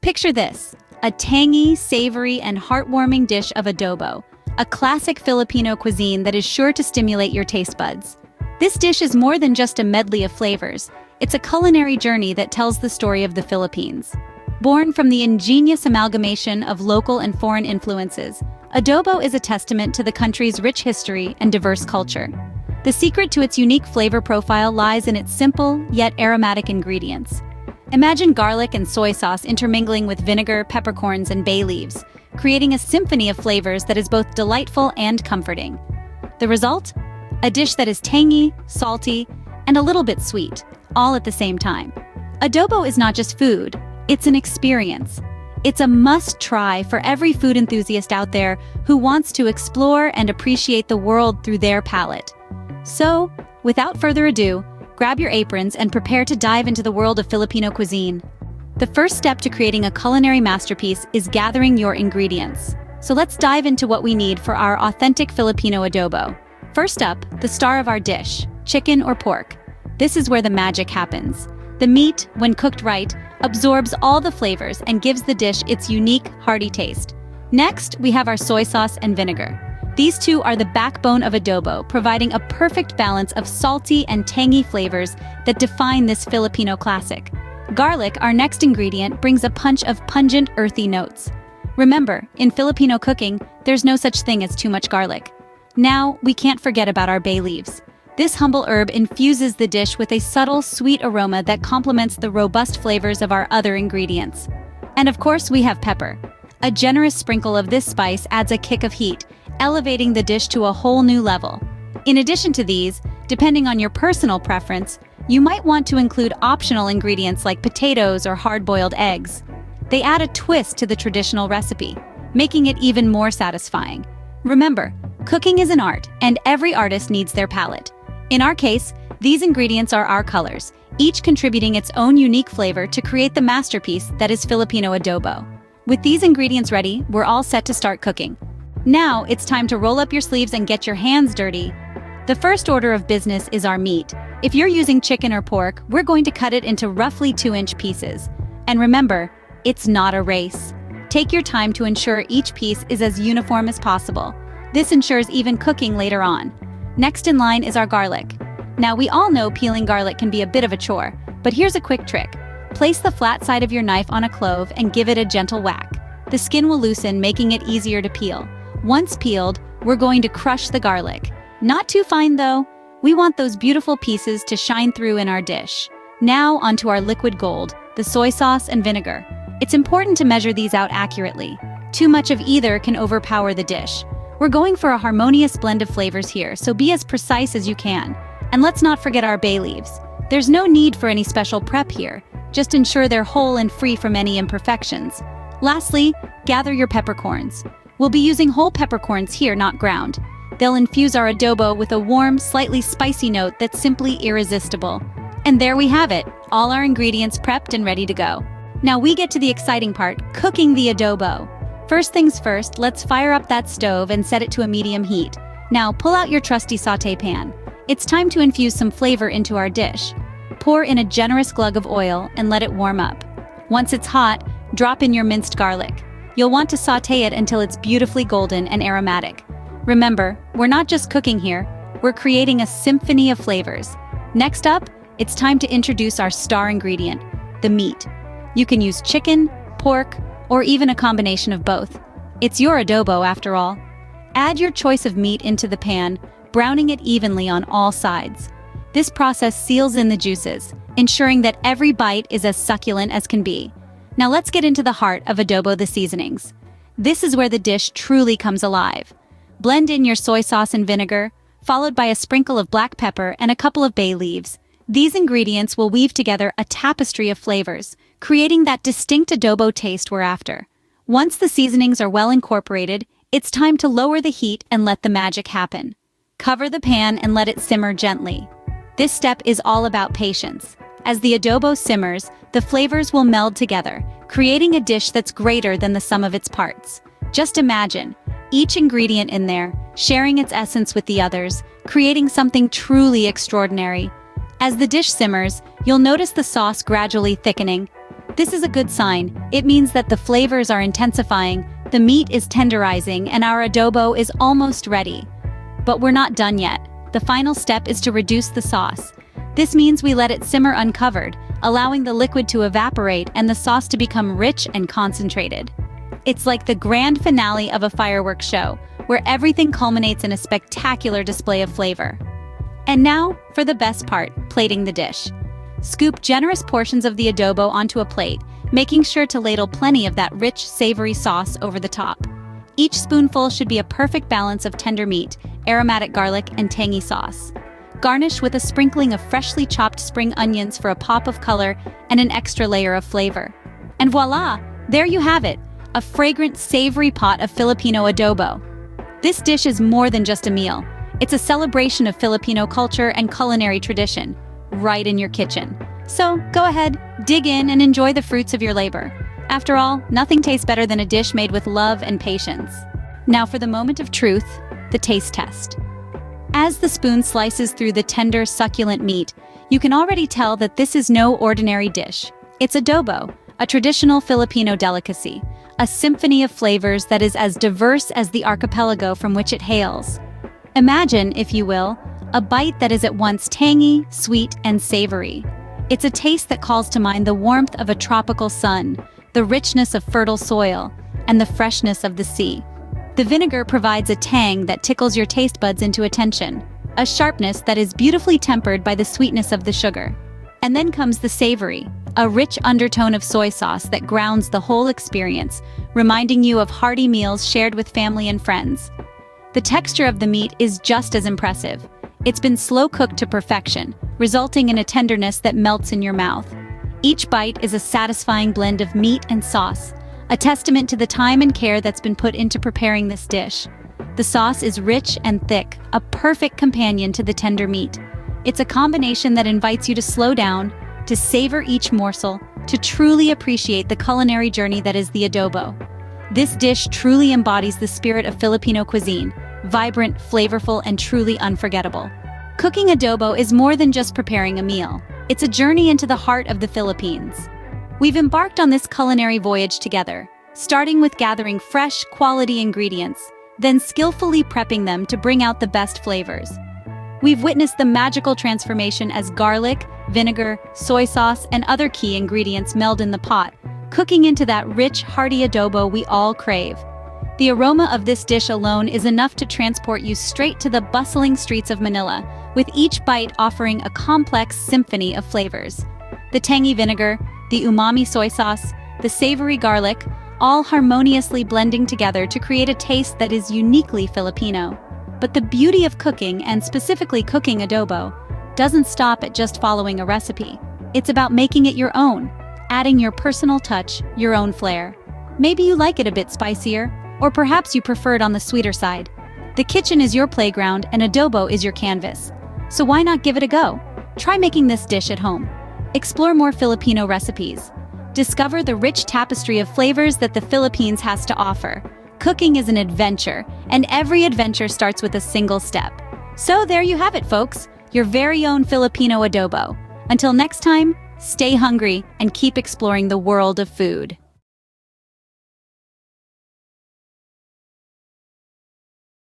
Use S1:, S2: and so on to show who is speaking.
S1: Picture this, a tangy, savory, and heartwarming dish of adobo, a classic Filipino cuisine that is sure to stimulate your taste buds. This dish is more than just a medley of flavors. It's a culinary journey that tells the story of the Philippines. Born from the ingenious amalgamation of local and foreign influences, adobo is a testament to the country's rich history and diverse culture. The secret to its unique flavor profile lies in its simple, yet aromatic ingredients. Imagine garlic and soy sauce intermingling with vinegar, peppercorns, and bay leaves, creating a symphony of flavors that is both delightful and comforting. The result? A dish that is tangy, salty, and a little bit sweet, all at the same time. Adobo is not just food, it's an experience. It's a must-try for every food enthusiast out there who wants to explore and appreciate the world through their palate. So, without further ado, grab your aprons and prepare to dive into the world of Filipino cuisine. The first step to creating a culinary masterpiece is gathering your ingredients. So let's dive into what we need for our authentic Filipino adobo. First up, the star of our dish, chicken or pork. This is where the magic happens. The meat, when cooked right, absorbs all the flavors and gives the dish its unique, hearty taste. Next, we have our soy sauce and vinegar. These two are the backbone of adobo, providing a perfect balance of salty and tangy flavors that define this Filipino classic. Garlic, our next ingredient, brings a punch of pungent, earthy notes. Remember, in Filipino cooking, there's no such thing as too much garlic. Now, we can't forget about our bay leaves. This humble herb infuses the dish with a subtle, sweet aroma that complements the robust flavors of our other ingredients. And of course, we have pepper. A generous sprinkle of this spice adds a kick of heat, elevating the dish to a whole new level. In addition to these, depending on your personal preference, you might want to include optional ingredients like potatoes or hard-boiled eggs. They add a twist to the traditional recipe, making it even more satisfying. Remember, cooking is an art, and every artist needs their palette. In our case, these ingredients are our colors, each contributing its own unique flavor to create the masterpiece that is Filipino adobo. With these ingredients ready, we're all set to start cooking. Now, it's time to roll up your sleeves and get your hands dirty. The first order of business is our meat. If you're using chicken or pork, we're going to cut it into roughly 2-inch pieces. And remember, it's not a race. Take your time to ensure each piece is as uniform as possible. This ensures even cooking later on. Next in line is our garlic. Now, we all know peeling garlic can be a bit of a chore, but here's a quick trick. Place the flat side of your knife on a clove and give it a gentle whack. The skin will loosen, making it easier to peel. Once peeled, we're going to crush the garlic. Not too fine though. We want those beautiful pieces to shine through in our dish. Now onto our liquid gold, the soy sauce and vinegar. It's important to measure these out accurately. Too much of either can overpower the dish. We're going for a harmonious blend of flavors here, so be as precise as you can. And let's not forget our bay leaves. There's no need for any special prep here. Just ensure they're whole and free from any imperfections. Lastly, gather your peppercorns. We'll be using whole peppercorns here, not ground. They'll infuse our adobo with a warm, slightly spicy note that's simply irresistible. And there we have it, all our ingredients prepped and ready to go. Now we get to the exciting part, cooking the adobo. First things first, let's fire up that stove and set it to a medium heat. Now pull out your trusty sauté pan. It's time to infuse some flavor into our dish. Pour in a generous glug of oil and let it warm up. Once it's hot, drop in your minced garlic. You'll want to sauté it until it's beautifully golden and aromatic. Remember, we're not just cooking here, we're creating a symphony of flavors. Next up, it's time to introduce our star ingredient, the meat. You can use chicken, pork, or even a combination of both. It's your adobo after all. Add your choice of meat into the pan, browning it evenly on all sides. This process seals in the juices, ensuring that every bite is as succulent as can be. Now let's get into the heart of adobo, the seasonings. This is where the dish truly comes alive. Blend in your soy sauce and vinegar, followed by a sprinkle of black pepper and a couple of bay leaves. These ingredients will weave together a tapestry of flavors, creating that distinct adobo taste we're after. Once the seasonings are well incorporated, it's time to lower the heat and let the magic happen. Cover the pan and let it simmer gently. This step is all about patience. As the adobo simmers, the flavors will meld together, creating a dish that's greater than the sum of its parts. Just imagine, each ingredient in there, sharing its essence with the others, creating something truly extraordinary. As the dish simmers, you'll notice the sauce gradually thickening. This is a good sign. It means that the flavors are intensifying, the meat is tenderizing, and our adobo is almost ready. But we're not done yet. The final step is to reduce the sauce. This means we let it simmer uncovered, allowing the liquid to evaporate and the sauce to become rich and concentrated. It's like the grand finale of a fireworks show, where everything culminates in a spectacular display of flavor. And now, for the best part, plating the dish. Scoop generous portions of the adobo onto a plate, making sure to ladle plenty of that rich, savory sauce over the top. Each spoonful should be a perfect balance of tender meat, aromatic garlic, and tangy sauce. Garnish with a sprinkling of freshly chopped spring onions for a pop of color and an extra layer of flavor. And voila! There you have it, a fragrant, savory pot of Filipino adobo. This dish is more than just a meal. It's a celebration of Filipino culture and culinary tradition, right in your kitchen. So go ahead, dig in and enjoy the fruits of your labor. After all, nothing tastes better than a dish made with love and patience. Now for the moment of truth, the taste test. As the spoon slices through the tender, succulent meat, you can already tell that this is no ordinary dish. It's adobo, a traditional Filipino delicacy, a symphony of flavors that is as diverse as the archipelago from which it hails. Imagine, if you will, a bite that is at once tangy, sweet, and savory. It's a taste that calls to mind the warmth of a tropical sun, the richness of fertile soil, and the freshness of the sea. The vinegar provides a tang that tickles your taste buds into attention, a sharpness that is beautifully tempered by the sweetness of the sugar. And then comes the savory, a rich undertone of soy sauce that grounds the whole experience, reminding you of hearty meals shared with family and friends. The texture of the meat is just as impressive. It's been slow cooked to perfection, resulting in a tenderness that melts in your mouth. Each bite is a satisfying blend of meat and sauce, a testament to the time and care that's been put into preparing this dish. The sauce is rich and thick, a perfect companion to the tender meat. It's a combination that invites you to slow down, to savor each morsel, to truly appreciate the culinary journey that is the adobo. This dish truly embodies the spirit of Filipino cuisine, vibrant, flavorful, and truly unforgettable. Cooking adobo is more than just preparing a meal. It's a journey into the heart of the Philippines. We've embarked on this culinary voyage together, starting with gathering fresh, quality ingredients, then skillfully prepping them to bring out the best flavors. We've witnessed the magical transformation as garlic, vinegar, soy sauce, and other key ingredients meld in the pot, cooking into that rich, hearty adobo we all crave. The aroma of this dish alone is enough to transport you straight to the bustling streets of Manila, with each bite offering a complex symphony of flavors. The tangy vinegar, the umami soy sauce, the savory garlic, all harmoniously blending together to create a taste that is uniquely Filipino. But the beauty of cooking, and specifically cooking adobo, doesn't stop at just following a recipe. It's about making it your own, adding your personal touch, your own flair. Maybe you like it a bit spicier, or perhaps you prefer it on the sweeter side. The kitchen is your playground and adobo is your canvas. So why not give it a go? Try making this dish at home. Explore more Filipino recipes. Discover the rich tapestry of flavors that the Philippines has to offer. Cooking is an adventure, and every adventure starts with a single step. So there you have it, folks, your very own Filipino adobo. Until next time, stay hungry and keep exploring the world of food.